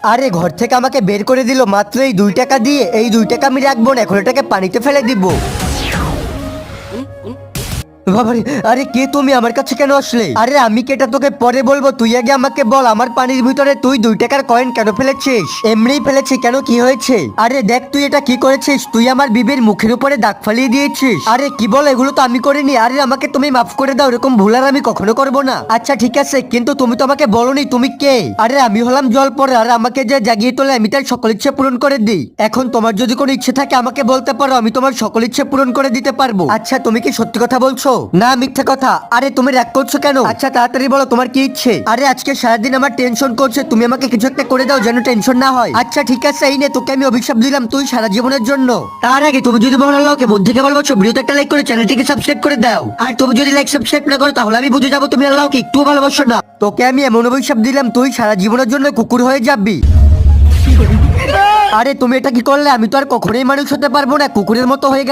আরে ঘর থেকে আমাকে বের করে দিল মাত্র এই 2 টাকা দিয়ে। এই 2 টাকা আমি রাখবো না, এখন এটাকে পানিতে ফেলে দিব। বাবারে, আরে কে তুমি? আমার কাছে কেন আসলে? আরে আমি কেটা তোকে পরে বলবো, তুই আগে আমাকে বল আমার পানির ভিতরে তুই 2 টাকার কয়েন কেন ফেলেছিস? এমনিই ফেলেছি, কেন কি হয়েছে? আরে দেখ তুই এটা কি করেছিস, তুই আমার বিবির মুখের উপরে দাগ ফালিয়ে দিয়েছিস। আরে কি বল, এগুলো তো আমি করিনি। আরে আমাকে তুমি মাফ করে দাও, এরকম ভুল আর আমি কখনো করবো না। আচ্ছা ঠিক আছে, কিন্তু তুমি তো আমাকে বলোনি তুমি কে। আরে আমি হলাম জল পরে, আর আমাকে যে জাগিয়ে তোলে আমি তার সকল ইচ্ছে পূরণ করে দিই। এখন তোমার যদি কোনো ইচ্ছে থাকে আমাকে বলতে পারো, আমি তোমার সকল ইচ্ছে পূরণ করে দিতে পারবো। আচ্ছা তুমি কি সত্যি কথা বলছো না মিথ্যা কথা? আরে তুমি রাগ করছো কেন? আচ্ছা তাড়াতাড়ি বলো তোমার কি ইচ্ছে। আরে আজকে সারাদিন আমার টেনশন করছে, তুমি আমাকে কিছু একটা করে দাও যেন টেনশন না হয়। আচ্ছা ঠিক আছে, এই নে তোকে আমি অভিশাপ দিলাম তুই সারা জীবনের জন্য। তার আগে তুমি যদি মনে হলো মন থেকে ভালোবাসো, ভিডিওতে একটা লাইক করে চ্যানেলটিকে সাবস্ক্রাইব করে দাও। আর তুমি যদি লাইক সাবস্ক্রাইব না করো তাহলে আমি বুঝে যাবো তুমি আল্লাহকে একটু ভালোবাসো না। তোকে আমি এমন অভিশাপ দিলাম তুই সারা জীবনের জন্য কুকুর হয়ে যাবি। আরে তুমি এটা কি করলে? আমি তো আর কখনোই মানুষ হতে পারবো না, কুকুরের মতো হয়ে গেলে